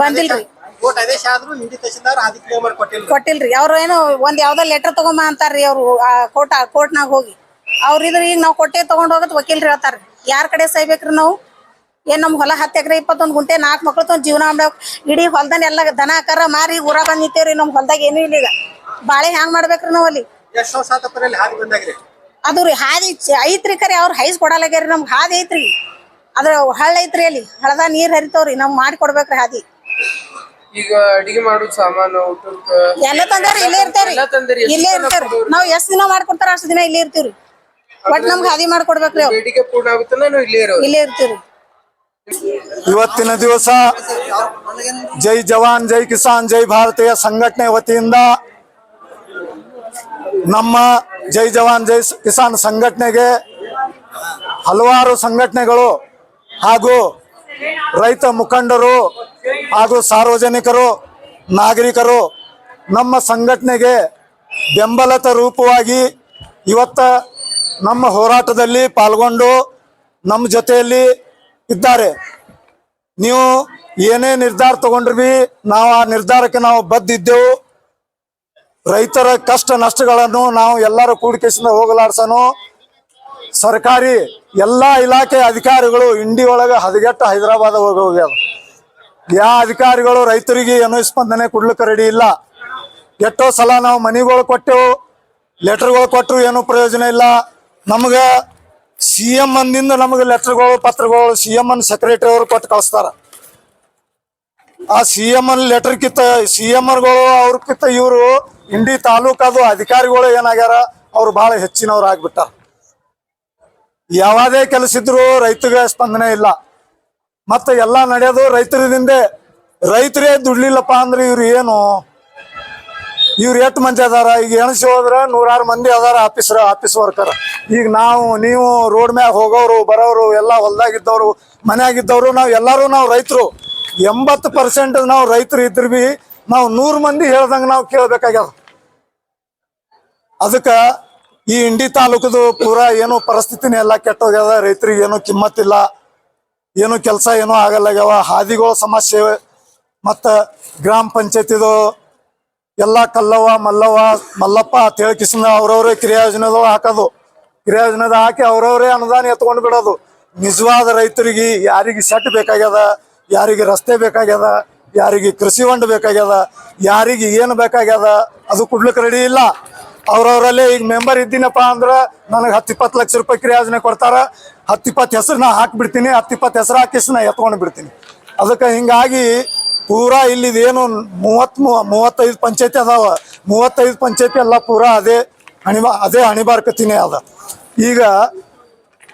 ಬಂದಿಲ್ರಿ, ಕೊಟ್ಟಿಲ್ರಿ. ಅವ್ರು ಏನು ಒಂದ್ ಯಾವ್ದೋ ಲೆಟರ್ ತಗೊಂಬ ಅಂತಾರ್ರಿ ಅವ್ರು ಕೋರ್ಟ್ನಾಗ ಹೋಗಿ. ಅವ್ರಿದ್ರ ಈಗ ನಾವ್ ಕೊಟ್ಟೆ ತಗೊಂಡ್ ಹೋಗತ್ ವಕೀಲ್ರಿ ಹೇಳ್ತಾರ್ರಿ. ಯಾರ್ ಕಡೆ ಸೈಬೇಕ್ರಿ ನಾವು? ಏನ್ ನಮ್ ಹೊಲ 10 ಎಕರೆ 21 ಗುಂಟೆ 4 ಮಕ್ಳು ತಗೊಂಡ್ ಜೀವನ ಮಾಡ್ಬೇಕು. ಇಡೀ ಹೊಲ್ದಾನ ಎಲ್ಲ ದನ ಕರ ಮಾರಿ ಊರ ಬಂದ್ ನಿಂತೇವ್ರಿ. ನಮ್ ಹೊಲ್ದಾಗ ಏನೂ ಇಲ್ಲ. ಈಗ ಬಾಳೆ ಹ್ಯಾಂಗ್ ಮಾಡ್ಬೇಕ್ರಿ ನಾವ್ ಅಲ್ಲಿ? ಅದು ರೀ ಹಾದಿ ಐತ್ರಿ, ಕರೆ ಅವ್ರ ಹೈಸ್ ಕೊಡಲಾಗ್ಯಾರಿ. ನಮ್ಗೆ ಹಾದಿ ಐತ್ರಿ, ಅದ್ರ ಹಳ್ಳ ಐತ್ರಿ, ಅಲ್ಲಿ ಹಳದ ನೀರ್ ಹರಿತಾವ್ರಿ. ನಮ್ ಮಾಡಿ ಕೊಡ್ಬೇಕ್ರಿ ಹಾದಿ. ಈಗ ಅಡಿಗೆ ಮಾಡೋದ್ ಸಾಮಾನು ಎಲ್ಲ ತಂದಾರಿ, ಇಲ್ಲೇ ಇರ್ತೇವ್ರಿ, ಇಲ್ಲೇ ಇರ್ತೇವ್ರಿ. ನಾವ್ ಎಷ್ಟ್ ದಿನ ಮಾಡ್ಕೊಡ್ತಾರ ಅಷ್ಟ್ ದಿನ ಇಲ್ಲೇ ಇರ್ತೀವ್ರಿ. ಬಟ್ ನಮ್ಗೆ ಹಾದಿ ಮಾಡ್ಕೊಡ್ಬೇಕ್ರಿ ಅವ್ರು. ಬೇಡಿಕೆ ಪೂರ್ಣ ಆಗುತ್ತಾನ ಇಲ್ಲೇ ಇರ್ತೀವ್ರಿ. ಇವತ್ತಿನ ದಿವಸ ಜೈ ಜವಾನ್ ಜೈ ಕಿಸಾನ್ ಜೈ ಭಾರತೀಯ ಸಂಘಟನೆ ವತಿಯಿಂದ ನಮ್ಮ ಜೈ ಜವಾನ್ ಜೈ ಕಿಸಾನ್ ಸಂಘಟನೆಗೆ ಹಲವಾರು ಸಂಘಟನೆಗಳು ಹಾಗೂ ರೈತ ಮುಖಂಡರು ಹಾಗೂ ಸಾರ್ವಜನಿಕರು ನಾಗರಿಕರು ನಮ್ಮ ಸಂಘಟನೆಗೆ ಬೆಂಬಲತ ರೂಪವಾಗಿ ಇವತ್ತ ನಮ್ಮ ಹೋರಾಟದಲ್ಲಿ ಪಾಲ್ಗೊಂಡು ನಮ್ಮ ಜೊತೆಯಲ್ಲಿ ಇದ್ದಾರೆ. ನೀವು ಏನೇ ನಿರ್ಧಾರ ತಗೊಂಡ್ರಿ ನಾವು ಆ ನಿರ್ಧಾರಕ್ಕೆ ನಾವು ಬದ್ಧಿದ್ದೆವು. ರೈತರ ಕಷ್ಟ ನಷ್ಟಗಳನ್ನು ನಾವು ಎಲ್ಲರೂ ಕೂಡಿಕೆಸಿಂದ ಹೋಗಲಾಡ್ಸನು. ಸರ್ಕಾರಿ ಎಲ್ಲಾ ಇಲಾಖೆ ಅಧಿಕಾರಿಗಳು ಇಂಡಿ ಒಳಗೆ ಹದಗೆಟ್ಟ ಹೈದರಾಬಾದ್ ಹೋಗ್ಯಾವ. ಯಾವ ಅಧಿಕಾರಿಗಳು ರೈತರಿಗೆ ಏನೋ ಸ್ಪಂದನೆ ಕೊಡ್ಲಿಕ್ಕೆ ರೆಡಿ ಇಲ್ಲ. ಎಷ್ಟೋ ಸಲ ನಾವು ಮನೆಗಳು ಕೊಟ್ಟೆವು, ಲೆಟರ್ಗಳು ಕೊಟ್ಟರು ಏನೂ ಪ್ರಯೋಜನ ಇಲ್ಲ. ನಮ್ಗೆ CM ಅಂದಿಂದ ನಮಗೆ ಲೆಟರ್ಗಳು ಪತ್ರಗಳು CM ಸೆಕ್ರೆಟರಿ ಅವರು ಕೊಟ್ಟು ಕಳಿಸ್ತಾರ. ಆ CM ಲೆಟರ್ ಕಿತ್ತ CMಗಳು ಅವ್ರಕ್ಕಿಂತ ಇವರು ಇಂಡಿ ತಾಲೂಕದು ಅಧಿಕಾರಿಗಳು ಏನಾಗ್ಯಾರ, ಅವ್ರು ಬಹಳ ಹೆಚ್ಚಿನವ್ರು ಆಗ್ಬಿಟ್ಟಾರ. ಯಾವುದೇ ಕೆಲಸ ಇದ್ರು ರೈತಗೆ ಸ್ಪಂದನೆ ಇಲ್ಲ. ಮತ್ತೆ ಎಲ್ಲ ನಡೆಯೋದು ರೈತರಿಂದ. ರೈತರೇ ದುಡ್ಲಿಲ್ಲಪ್ಪ ಅಂದ್ರೆ ಇವ್ರು ಏನು, ಇವ್ರು ಎಷ್ಟು ಮಂದಿ ಅದಾರ? ಈಗ ಎಣಸಿ ಹೋದ್ರೆ 100 ಮಂದಿ ಅದಾರ ಆಫೀಸ್ ವರ್ಕರ್. ಈಗ ನೀವು ರೋಡ್ ಮ್ಯಾಗ ಹೋಗೋರು ಬರೋರು ಎಲ್ಲ ಹೊಲ್ದಾಗಿದ್ದವ್ರು ಮನ್ಯಾಗಿದ್ದವ್ರು ನಾವು ಎಲ್ಲರೂ ನಾವು ರೈತರು. 80% ನಾವು ರೈತರು ಇದ್ರ ಬಿ ನಾವು 100 ಮಂದಿ ಹೇಳ್ದಂಗೆ ನಾವು ಕೇಳಬೇಕಾಗ್ಯದ. ಅದಕ್ಕೆ ಈ ಇಂಡಿ ತಾಲೂಕದು ಪೂರಾ ಏನು ಪರಿಸ್ಥಿತಿನೇ ಎಲ್ಲ ಕೆಟ್ಟೋಗ್ಯದ. ರೈತರಿಗೆ ಏನೂ ಕಿಮ್ಮತ್ತಿಲ್ಲ, ಏನು ಕೆಲಸ ಏನೂ ಆಗಲ್ಲಾಗ್ಯಾವ. ಹಾದಿಗಳ ಸಮಸ್ಯೆ ಮತ್ತು ಗ್ರಾಮ ಪಂಚಾಯತಿದು ಎಲ್ಲ ಕಲ್ಲವ್ವ ಮಲ್ಲಪ್ಪ ತಿಳ್ಕಿಸಿದ ಅವ್ರವ್ರೇ ಕ್ರಿಯಾಯೋಜನೆದೊಳಗೆ ಹಾಕೋದು. ಕ್ರಿಯಾಯೋಜನೆದ ಹಾಕಿ ಅವ್ರವ್ರೇ ಅನುದಾನ ಎತ್ಕೊಂಡು ಬಿಡೋದು. ನಿಜವಾದ ರೈತರಿಗೆ ಯಾರಿಗೆ ಸೆಟ್ ಬೇಕಾಗ್ಯದ, ಯಾರಿಗೆ ರಸ್ತೆ ಬೇಕಾಗ್ಯದ, ಯಾರಿಗೆ ಕೃಷಿ ಹೊಂಡ ಬೇಕಾಗ್ಯದ, ಯಾರಿಗೆ ಏನು ಬೇಕಾಗ್ಯದ ಅದು ಕೊಡ್ಲಿಕ್ಕೆ ರೆಡಿ ಇಲ್ಲ. ಅವ್ರವ್ರಲ್ಲೇ ಈಗ ಮೆಂಬರ್ ಇದ್ದೀನಪ್ಪ ಅಂದ್ರೆ ನನಗೆ 10-20 ಲಕ್ಷ ರೂಪಾಯಿ ಕ್ರಿಯಾಯೋಜನೆ ಕೊಡ್ತಾರ. 10-20 ಹೆಸರು ನಾ ಹಾಕಿಬಿಡ್ತೀನಿ, 10-20 ಹೆಸರು ಹಾಕಿಸಿ ನಾ ಎತ್ಕೊಂಡು ಬಿಡ್ತೀನಿ. ಅದಕ್ಕೆ ಹಿಂಗಾಗಿ ಪೂರಾ ಇಲ್ಲಿದೇನು 35 ಪಂಚಾಯತಿ ಅದಾವ. 35 ಪಂಚಾಯತಿ ಎಲ್ಲ ಪೂರಾ ಅದೇ ಅಣಿಬಾರ್ಕತಿನೇ ಅದ. ಈಗ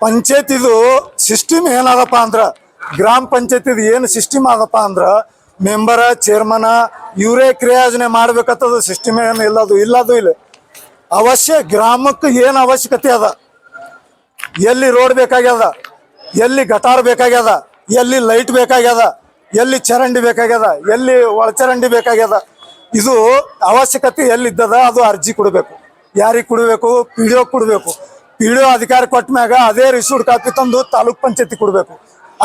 ಪಂಚಾಯತಿದು ಸಿಸ್ಟಮ್ ಏನದಪ್ಪ ಅಂದ್ರೆ, ಗ್ರಾಮ ಪಂಚಾಯತಿದು ಏನು ಸಿಸ್ಟಮ್ ಅದಪ್ಪ ಅಂದ್ರೆ ಮೆಂಬರ ಚೇರ್ಮನ ಇವರೇ ಕ್ರಿಯಾಯೋಜನೆ ಮಾಡ್ಬೇಕಂತದ್ದು ಸಿಸ್ಟಮ್ ಏನು ಇಲ್ಲದು ಇಲ್ಲ. ಅವಶ್ಯ ಗ್ರಾಮಕ್ಕೆ ಏನು ಅವಶ್ಯಕತೆ ಅದ, ಎಲ್ಲಿ ರೋಡ್ ಬೇಕಾಗ್ಯದ, ಎಲ್ಲಿ ಗಟಾರ್ ಬೇಕಾಗ್ಯದ, ಎಲ್ಲಿ ಲೈಟ್ ಬೇಕಾಗ್ಯದ, ಎಲ್ಲಿ ಚರಂಡಿ ಬೇಕಾಗ್ಯದ, ಎಲ್ಲಿ ಒಳಚರಂಡಿ ಬೇಕಾಗ್ಯದ, ಇದು ಅವಶ್ಯಕತೆ ಎಲ್ಲಿದ್ದದ ಅದು ಅರ್ಜಿ ಕೊಡಬೇಕು. ಯಾರಿಗೆ ಕೊಡಬೇಕು? PDO ಕೊಡಬೇಕು. PDO ಅಧಿಕಾರ ಕೊಟ್ಟ ಮ್ಯಾಗ ಅದೇ ರಿಸೀವ್ಡ್ ಕಾಪಿ ತಂದು ತಾಲೂಕ್ ಪಂಚಾಯತಿ ಕೊಡಬೇಕು.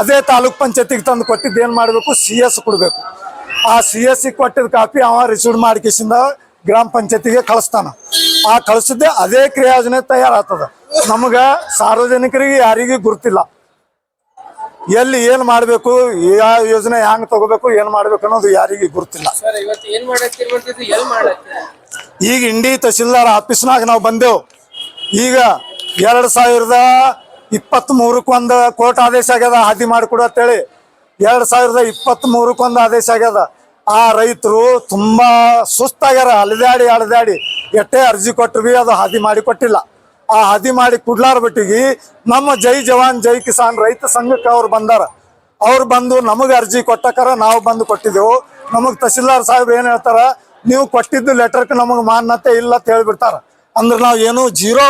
ಅದೇ ತಾಲೂಕ್ ಪಂಚಾಯತಿಗೆ ತಂದು ಕೊಟ್ಟಿದ್ದು ಏನು ಮಾಡಬೇಕು? CS ಕೊಡಬೇಕು. ಆ CS ಕೊಟ್ಟಿದ್ದ ಕಾಪಿ ಅವ ರಿಸೀವ್ಡ್ ಮಾಡಿಕೆಸಿಂದ ಗ್ರಾಮ ಪಂಚಾಯತಿಗೆ ಕಳಿಸ್ತಾನ. ಆ ಕಳಿಸಿದ್ದೆ ಅದೇ ಕ್ರಿಯಾಯೋಜನೆ ತಯಾರಾಗ್ತದ. ನಮ್ಗೆ ಸಾರ್ವಜನಿಕರಿಗೆ ಯಾರಿಗೂ ಗುರುತಿಲ್ಲ, ಎಲ್ಲಿ ಏನು ಮಾಡಬೇಕು, ಯಾವ ಯೋಜನೆ ಹ್ಯಾಂಗ್ ತಗೋಬೇಕು, ಏನು ಮಾಡ್ಬೇಕು ಅನ್ನೋದು ಯಾರಿಗೂ ಗುರುತಿಲ್ಲ. ಈಗ ಇಂಡಿ ತಹಸೀಲ್ದಾರ್ ಆಫೀಸ್ನಾಗ ನಾವು ಬಂದೆವು. ಈಗ 2023 ಒಂದು ಕೋರ್ಟ್ ಆದೇಶ ಆಗ್ಯದ ಹಾದಿ ಮಾಡಿಕೊಡು ಅಂತೇಳಿ. 2023 ಒಂದು ಆದೇಶ ಆಗ್ಯದ. ಆ ರೈತರು ತುಂಬಾ ಸುಸ್ತಾಗ್ಯಾರ. ಅಲೆದಾಡಿ ಎಷ್ಟೇ ಅರ್ಜಿ ಕೊಟ್ಟರು ಬಿ ಅದು ಹಾದಿ ಮಾಡಿ ಕೊಟ್ಟಿಲ್ಲ. ಆ ಹಾದಿ ಮಾಡಿ ಕುಡ್ಲಾರ ಬಿಟ್ಟಿಗೆ ನಮ್ಮ ಜೈ ಜವಾನ್ ಜೈ ಕಿಸಾನ್ ರೈತ ಸಂಘಕ್ಕೆ ಅವ್ರು ಬಂದಾರ. ಅವ್ರು ಬಂದು ನಮಗೆ ಅರ್ಜಿ ಕೊಟ್ಟಕಾರ ನಾವು ಬಂದು ಕೊಟ್ಟಿದ್ದೆವು. ನಮಗೆ ತಹಸೀಲ್ದಾರ್ ಸಾಹೇಬ್ ಏನು ಹೇಳ್ತಾರ, ನೀವು ಕೊಟ್ಟಿದ್ದು ಲೆಟರ್ಗೆ ನಮಗೆ ಮಾನ್ಯತೆ ಇಲ್ಲ ಅಂತ ಹೇಳ್ಬಿಡ್ತಾರ. ಅಂದ್ರೆ ನಾವು ಏನು 0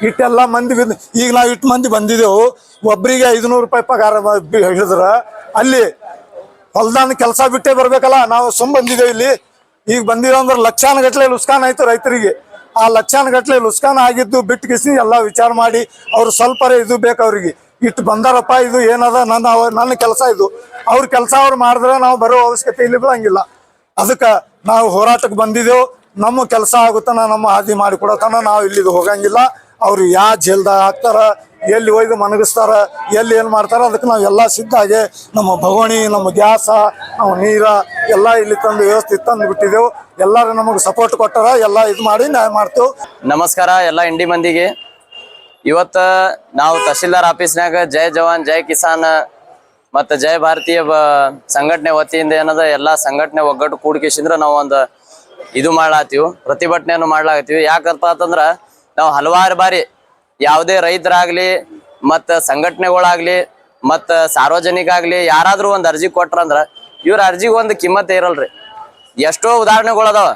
ಇಟ್ಟೆಲ್ಲ ಮಂದಿ ಈಗ ನಾವು ಇಟ್ಟು ಮಂದಿ ಬಂದಿದ್ದೆವು, ಒಬ್ಬರಿಗೆ 500 ರೂಪಾಯಿ ಪಗಾರ ಹಿಡಿದ್ರ ಅಲ್ಲಿ ಹೊಲ್ದಾನ ಕೆಲಸ ಬಿಟ್ಟೇ ಬರ್ಬೇಕಲ್ಲ. ನಾವು ಬಂದಿದ್ದೇವೆ ಇಲ್ಲಿ. ಈಗ ಬಂದಿರೋ ಅಂದ್ರೆ ಲಕ್ಷಾನುಗಟ್ಲೆ ಲುಸ್ಕಾನ್ ಆಯ್ತು ರೈತರಿಗೆ. ಆ ಲಕ್ಷಾನುಗಟ್ಲೆ ಲುಸ್ಕಾನ್ ಆಗಿದ್ದು ಬಿಟ್ಟು ಕಿಸಿ ಎಲ್ಲ ವಿಚಾರ ಮಾಡಿ ಅವ್ರು ಸ್ವಲ್ಪ ಇದು ಬೇಕು ಅವ್ರಿಗೆ. ಇಟ್ಟು ಬಂದಾರಪ್ಪ, ಇದು ಏನದ ನನ್ನ ಕೆಲಸ, ಇದು ಅವ್ರ ಕೆಲಸ ಅವ್ರು ಮಾಡಿದ್ರೆ ನಾವು ಬರೋ ಅವಶ್ಯಕತೆ ಇಲ್ಲಿ ಬೀಳಂಗಿಲ್ಲ. ಅದಕ್ಕೆ ನಾವು ಹೋರಾಟಕ್ಕೆ ಬಂದಿದ್ದೆವು. ನಮ್ಮ ಕೆಲಸ ಆಗುತ್ತಾನ ನಮ್ಮ ಹಾದಿ ಮಾಡಿಕೊಡತನ ನಾವು ಇಲ್ಲಿದು ಹೋಗಂಗಿಲ್ಲ. ಅವ್ರು ಯಾವ ಜೈಲ್ದಾಗ ಹಾಕ್ತಾರ, ಎಲ್ಲಿ ಒಯ್ದು ಮನಗಿಸ್ತಾರ, ಎಲ್ಲಿ ಏನು ಮಾಡ್ತಾರ, ಅದಕ್ಕೆ ನಾವು ಎಲ್ಲ ಸಿದ್ಧಾಗಿ ನಮ್ಮ ಭಗೋಣಿ, ನಮ್ಮ ಗ್ಯಾಸ, ನಾವು ನೀರ ಎಲ್ಲ ಇಲ್ಲಿ ತಂದು ವ್ಯವಸ್ಥೆ ತಂದು ಬಿಟ್ಟಿದ್ದೆವು. ಎಲ್ಲರೂ ನಮಗೆ ಸಪೋರ್ಟ್ ಕೊಟ್ಟಾರ, ಎಲ್ಲ ಇದು ಮಾಡಿ ನ್ಯಾಯ ಮಾಡ್ತೇವೆ. ನಮಸ್ಕಾರ ಎಲ್ಲ ಇಂಡಿ ಮಂದಿಗೆ. ಇವತ್ತ ನಾವು ತಹಶೀಲ್ದಾರ್ ಆಫೀಸ್ನಾಗ ಜೈ ಜವಾನ್ ಜೈ ಕಿಸಾನ್ ಮತ್ತು ಜೈ ಭಾರತೀಯ ಸಂಘಟನೆ ವತಿಯಿಂದ ಏನದ ಎಲ್ಲ ಸಂಘಟನೆ ಒಗ್ಗಟ್ಟು ಕೂಡಿಕೆಸಿಂದ್ರ ನಾವು ಒಂದು ಇದು ಮಾಡ್ಲಾತೀವಿ, ಪ್ರತಿಭಟನೆಯನ್ನು ಮಾಡ್ಲಾಗತ್ತೀವಿ. ಯಾಕಂತ ಅಂತಂದ್ರ ನಾವು ಹಲವಾರು ಬಾರಿ ಯಾವುದೇ ರೈತರಾಗ್ಲಿ ಮತ್ತು ಸಂಘಟನೆಗಳಾಗ್ಲಿ ಮತ್ತು ಸಾರ್ವಜನಿಕ ಆಗಲಿ ಯಾರಾದರೂ ಒಂದು ಅರ್ಜಿ ಕೊಟ್ರಂದ್ರ ಇವ್ರ ಅರ್ಜಿಗೆ ಒಂದು ಕಿಮ್ಮತ್ತೇ ಇರಲ್ರಿ. ಎಷ್ಟೋ ಉದಾಹರಣೆಗಳದಾವ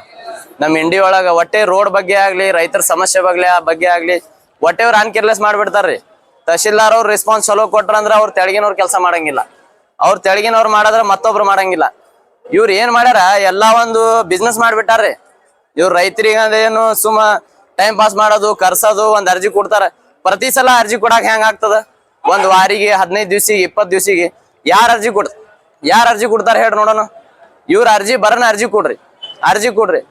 ನಮ್ಮ ಇಂಡಿ ಒಳಗೆ. ಒಟ್ಟೆ ರೋಡ್ ಬಗ್ಗೆ ಆಗಲಿ, ರೈತರ ಸಮಸ್ಯೆ ಬಗ್ಗೆ ಆಗಲಿ ಒಟ್ಟೆ ಅವ್ರು ಅನ್ಕೇರ್ಲೆಸ್ ಮಾಡಿಬಿಡ್ತಾರ್ರಿ. ತಹಶೀಲ್ದಾರ್ ಅವ್ರು ರೆಸ್ಪಾನ್ಸ್ ಚಲೋ ಕೊಟ್ರಂದ್ರೆ ಅವ್ರು ತೆಳಗಿನವ್ರು ಕೆಲಸ ಮಾಡಂಗಿಲ್ಲ, ಅವ್ರು ತೆಳಗಿನವ್ರು ಮಾಡಿದ್ರೆ ಮತ್ತೊಬ್ರು ಮಾಡಂಗಿಲ್ಲ. ಇವ್ರು ಏನ್ ಮಾಡ್ಯಾರ, ಎಲ್ಲ ಒಂದು ಬಿಸ್ನೆಸ್ ಮಾಡಿಬಿಟ್ಟಾರ್ರಿ. ಇವ್ರು ರೈತರಿಗೆ ಏನು ಸುಮ್ಮ ಟೈಮ್ ಪಾಸ್ ಮಾಡೋದು, ಕರ್ಸೋದು, ಒಂದು ಅರ್ಜಿ ಕೊಡ್ತಾರ. ಪ್ರತಿ ಸಲ ಅರ್ಜಿ ಕೊಡಾಕ ಹೆಂಗ್ ಆಗ್ತದ? ಒಂದು ವಾರಿಗೆ 15 ದಿವ್ಸಿಗೆ 20 ದಿವ್ಸಿಗೆ ಯಾರು ಅರ್ಜಿ ಕೊಡ್ತಾರ ಹೇಳ್ರಿ ನೋಡೋಣ. ಇವ್ರ ಅರ್ಜಿ ಬರನ ಅರ್ಜಿ ಕೊಡ್ರಿ.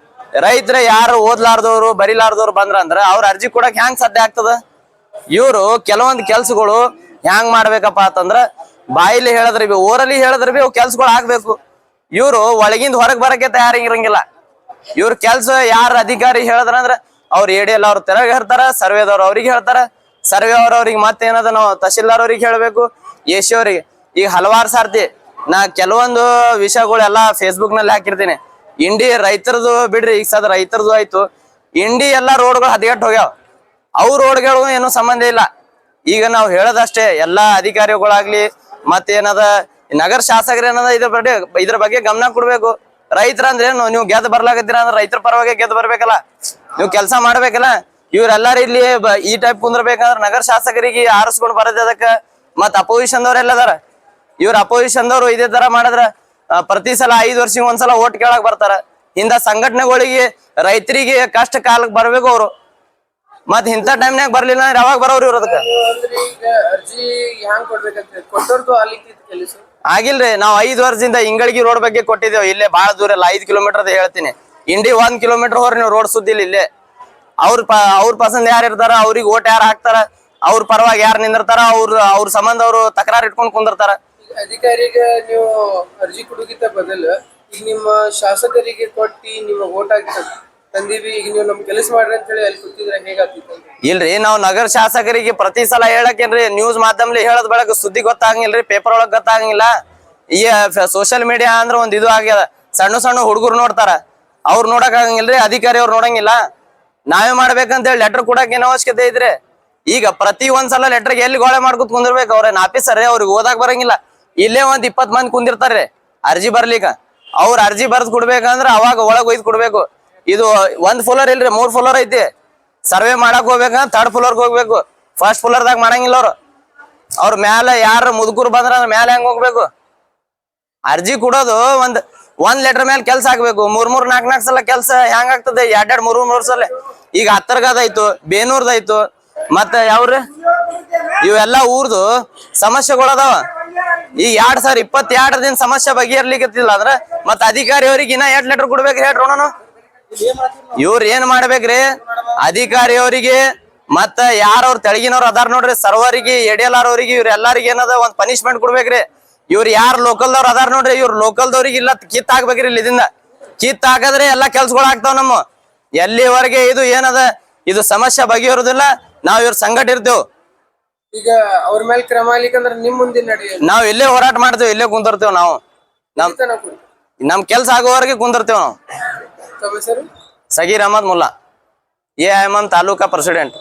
ರೈತರ ಯಾರು ಓದ್ಲಾರ್ದವ್ರು ಬರಿಲಾರ್ದವ್ರು ಬಂದ್ರ ಅವ್ರ ಅರ್ಜಿ ಕೊಡಕ್ ಹೆಂಗ್ ಸಾಧ್ಯ ಆಗ್ತದ? ಇವ್ರು ಕೆಲವೊಂದು ಕೆಲ್ಸಗಳು ಹೆಂಗ್ ಮಾಡ್ಬೇಕಪ್ಪ ಅಂತಂದ್ರ ಬಾಯಿಲಿ ಹೇಳಿದ್ರೆ ಬಿ, ಓರಲ್ಲಿ ಹೇಳಿದ್ರೆ ಬಿ ಅವು ಕೆಲ್ಸಗಳು ಆಗ್ಬೇಕು. ಇವ್ರು ಒಳಗಿಂದ ಹೊರಗೆ ಬರಕ್ಕೆ ತಯಾರಿರಂಗಿಲ್ಲ. ಇವ್ರ ಕೆಲ್ಸ ಯಾರ ಅಧಿಕಾರಿ ಹೇಳಿದ್ರಂದ್ರ ಅವ್ರು ADL ಅವ್ರು ತೆರಗೆ ಹೇಳ್ತಾರ, ಸರ್ವೇದವ್ರು ಅವ್ರಿಗೆ ಹೇಳ್ತಾರ, ಸರ್ವೆ ಅವ್ರಿಗೆ ಮತ್ತೇನದ ನಾವು ತಹಶೀಲ್ದಾರ್ ಅವ್ರಿಗೆ ಹೇಳ್ಬೇಕು, AC ಅವ್ರಿಗೆ. ಈಗ ಹಲವಾರು ಸಾರ್ತಿ ನಾ ಕೆಲವೊಂದು ವಿಷಯಗಳೆಲ್ಲ ಫೇಸ್ಬುಕ್ ನಲ್ಲಿ ಹಾಕಿರ್ತೀನಿ. ಇಂಡಿ ರೈತರದು ಬಿಡ್ರಿ, ಈಗ ಸದ ರೈತರದು ಆಯ್ತು, ಇಂಡಿ ಎಲ್ಲಾ ರೋಡ್ಗಳು ಹದಗೆಟ್ಟು ಹೋಗ್ಯಾವ. ಅವು ರೋಡ್ಗಳು ಏನು ಸಂಬಂಧ ಇಲ್ಲ. ಈಗ ನಾವು ಹೇಳೋದಷ್ಟೇ, ಎಲ್ಲಾ ಅಧಿಕಾರಿಗಳಾಗ್ಲಿ ಮತ್ತೇನದ ನಗರ ಶಾಸಕರು ಏನದ ಇದ್ರ ಬಗ್ಗೆ ಗಮನ ಕೊಡ್ಬೇಕು. ರೈತರ ಏನು ನೀವು ಗೆದ್ದು ಬರ್ಲಾಕತ್ತೀರ ಅಂದ್ರೆ ರೈತರ ಪರವಾಗಿ ಗೆದ್ದು ಬರ್ಬೇಕಲ್ಲ, ನೀವು ಕೆಲಸ ಮಾಡ್ಬೇಕಲ್ಲ. ಇವ್ರೆಲ್ಲಾರು ಇಲ್ಲಿ ಈ ಟೈಪ್ ಕುಂದ್ರಬೇಕಂದ್ರೆ ನಗರ ಶಾಸಕರಿಗೆ ಆರಿಸ್ಕೊಂಡು ಬರೋದ್ ಅದಕ್ಕೆ. ಮತ್ ಅಪೋಸಿಷನ್ ದವ್ರು ಎಲ್ಲದಾರ, ಇವ್ರ ಅಪೋಸಿಷನ್ ದವ್ರು ಇದೇ ತರ ಮಾಡಿದ್ರ ಪ್ರತಿ ಸಲ 5 ವರ್ಷಕ್ಕೆ ಒಂದ್ಸಲ ಓಟ್ ಕೇಳಕ್ ಬರ್ತಾರ. ಇಂಥ ಸಂಘಟನೆಗಳಿಗೆ ರೈತರಿಗೆ ಕಷ್ಟ ಕಾಲಕ್ಕೆ ಬರ್ಬೇಕು ಅವ್ರು. ಮತ್ ಇಂಥ ಟೈಮ್ನಾಗ ಬರ್ಲಿಲ್ಲ ಅಂದ್ರೆ ಯಾವಾಗ ಬರೋರು ಇವ್ರ ಅದಕ್ಕೆ? ಆಗಿಲ್ರಿ, ನಾವು 5 ವರ್ಷದಿಂದ ಇಂಗಳಗಿ ರೋಡ್ ಬಗ್ಗೆ ಕೊಟ್ಟಿದ್ದೇವೆ. ಇಲ್ಲೇ ಬಹಳ ದೂರ ಇಲ್ಲ, 5 ಕಿಲೋಮೀಟರ್ ಹೇಳ್ತೀನಿ. ಇಂಡಿ 1 ಕಿಲೋಮೀಟರ್ ಹೋರಿ ನೀವು ರೋಡ್ ಸುದ್ದಿಲ್ಲ. ಇಲ್ಲೇ ಅವ್ರ ಪಸಂದ್ ಯಾರು ಇರ್ತಾರ, ಅವ್ರಿಗೆ ಓಟ್ ಯಾರು ಹಾಕ್ತಾರ, ಅವ್ರ ಪರವಾಗಿ ಯಾರು ನಿಂದಿರ್ತಾರ, ಅವ್ರ ಸಂಬಂಧ ಅವ್ರು ತಕರಾರು ಇಟ್ಕೊಂಡು ಕುಂದಿರ್ತಾರ. ಅಧಿಕಾರಿಗೆ ನೀವು ಅರ್ಜಿ ಕೊಡೋಗಿಂತ ಬದಲು ಈಗ ನಿಮ್ಮ ಶಾಸಕರಿಗೆ ಕೊಟ್ಟಿ ನಿಮ್ಮ ಓಟ್ ಹಾಕಿ ತಂದೀವಿ, ಈಗ ನೀವು ನಮ್ ಕೆಲಸ ಮಾಡ್ರಿ ಅಂತ ಹೇಳಿ ಅಲ್ಲಿ ಕೂತಿದ್ರೆ ಹೇಗಾಗ್ತಿತ್ತು? ಇಲ್ರಿ, ನಾವು ನಗರ ಶಾಸಕರಿಗೆ ಪ್ರತಿ ಸಲ ಹೇಳಕೇನ್ರಿ, ನ್ಯೂಸ್ ಮಾಧ್ಯಮದಲ್ಲಿ ಹೇಳದ್ ಬೆಳಗ್ಗೆ ಸುದ್ದಿ ಗೊತ್ತಾಗಂಗಿಲ್ರಿ, ಪೇಪರ್ ಒಳಗ್ ಗೊತ್ತಾಗಂಗಿಲ್ಲ. ಈ ಸೋಷಿಯಲ್ ಮೀಡಿಯಾ ಅಂದ್ರೆ ಒಂದ್ ಇದು ಆಗ್ಯದ. ಸಣ್ಣ ಹುಡುಗರು ನೋಡ್ತಾರ, ಅವ್ರು ನೋಡಕ್ ಆಗಂಗಿಲ್ರಿ, ಅಧಿಕಾರಿ ಅವ್ರು ನೋಡಂಗಿಲ್ಲ. ನಾವೇ ಮಾಡ್ಬೇಕಂತ ಹೇಳಿ ಲೆಟರ್ ಕೊಡಕ್ ಏನ್ ಅವಶ್ಯಕತೆ ಇದ್ರೆ? ಈಗ ಪ್ರತಿ ಒಂದ್ಸಲ ಲೆಟರ್ಗೆ ಎಲ್ಲಿ ಗೋಳೆ ಮಾಡ್ಕೊತ ಕುಂದಿರ್ಬೇಕು? ಅವ್ರೇನ್ ಆಫೀಸರ್, ಅವ್ರಿಗೆ ಓದಾಕ್ ಬರಂಗಿಲ್ಲ. ಇಲ್ಲೇ 20 ಮಂದಿ ಕುಂದಿರ್ತಾರ್ರಿ ಅರ್ಜಿ ಬರ್ಲಿಕ್ಕ. ಅವ್ರ ಅರ್ಜಿ ಬರ್ದ್ ಕೊಡ್ಬೇಕಂದ್ರ ಅವಾಗ ಒಳಗ್ ಒಯ್ದು ಕೊಡ್ಬೇಕು. ಇದು 1 ಫ್ಲೋರ್ ಇಲ್ರಿ, 3 ಫ್ಲೋರ್ ಐತಿ. ಸರ್ವೆ ಮಾಡಕ್ ಹೋಗ್ಬೇಕಂದ್ರ 3rd ಫ್ಲೋರ್ಗೆ ಹೋಗ್ಬೇಕು. 1st ಫ್ಲೋರ್ದಾಗ ಮಾಡಂಗಿಲ್ಲ ಅವ್ರ ಮ್ಯಾಲ ಯಾರು ಮುದುಕರು ಬಂದ್ರ ಮ್ಯಾಲ ಹೆಂಗ್ ಹೋಗ್ಬೇಕು? ಅರ್ಜಿ ಕೊಡೋದು ಒಂದ್ ಲೆಟರ್ ಮೇಲೆ ಕೆಲ್ಸ ಆಗ್ಬೇಕು. 3 4 ಸಲ ಕೆಲ್ಸ ಹೆಂಗ್ ಆಗ್ತದೆ? 2 3 ಸಲ. ಈಗ ಹತ್ತರ್ಗದಾಯ್ತು, ಬೇನೂರ್ದಾಯ್ತು, ಮತ್ತ ಯಾವ್ರಿ ಇವೆಲ್ಲ ಊರ್ದು ಸಮಸ್ಯೆಗಳದಾವ. ಈಗ 2022 ಸಮಸ್ಯೆ ಬಗೆಹರ್ಲಿಕ್ಕತ್ತಿಲ್ಲ ಅಂದ್ರ ಮತ್ತ ಅಧಿಕಾರಿ ಅವ್ರಿಗೆ ಇನ್ನ 8 ಲೆಟರ್ ಕೊಡ್ಬೇಕ್ರಿ ಹೇಳ್ರಿ ನೋಡೋಣ. ಇವ್ರ ಏನ್ ಮಾಡ್ಬೇಕ್ರಿ? ಅಧಿಕಾರಿ ಅವರಿಗೆ ಮತ್ತ ಯಾರವ್ರ ತೆಳಗಿನವ್ರು ಅದಾರ ನೋಡ್ರಿ, ಸರ್ವರಿಗೆ ADL ಅವ್ರಿಗೆ ಇವ್ರ ಎಲ್ಲಾರಿಗೆ ಏನದ ಒಂದ್ ಪನಿಷ್ಮೆಂಟ್ ಕೊಡ್ಬೇಕ್ರಿ. ಇವ್ರು ಯಾರು ಲೋಕಲ್ದವ್ರು ಅದಾರ ನೋಡ್ರಿ, ಇವ್ರ ಲೋಕಲ್ದವ್ರಿಗೆ ಇಲ್ಲ ಕಿತ್ ಹಾಕ್ಬೇಕ್ರಿ. ಇಲ್ಲಿಂದ ಕಿತ್ ಹಾಕದ್ರೆ ಎಲ್ಲಾ ಕೆಲ್ಸಗಳು ಆಗ್ತಾವ. ನಮ್ಮ ಎಲ್ಲಿವರೆಗೆ ಇದು ಏನದ ಇದು ಸಮಸ್ಯೆ ಬಗೆಹರುದಿಲ್ಲ, ನಾವ್ ಇವ್ರ ಸಂಘಟ ಇರ್ತೇವ್. ಈಗ ಅವ್ರ ಮೇಲೆ ಕ್ರಮ ಆಗ್ಲಿಕ್ಕಂದ್ರ ನಿಮ್ ಮುಂದಿನ ನಡೆ ನಾವ್ ಇಲ್ಲೇ ಹೋರಾಟ ಮಾಡ್ತೇವೆ, ಇಲ್ಲೇ ಕುಂದಿರ್ತೇವ್. ನಾವು ನಮ್ ಕೆಲ್ಸ ಆಗೋವರೆಗೆ ಕುಂದಿರ್ತೇವ್. ನಾವು ಸಗೀರ್ ಅಹಮದ್ ಮುಲ್ಲಾ, AIMM ತಾಲೂಕಾ ಪ್ರೆಸಿಡೆಂಟ್.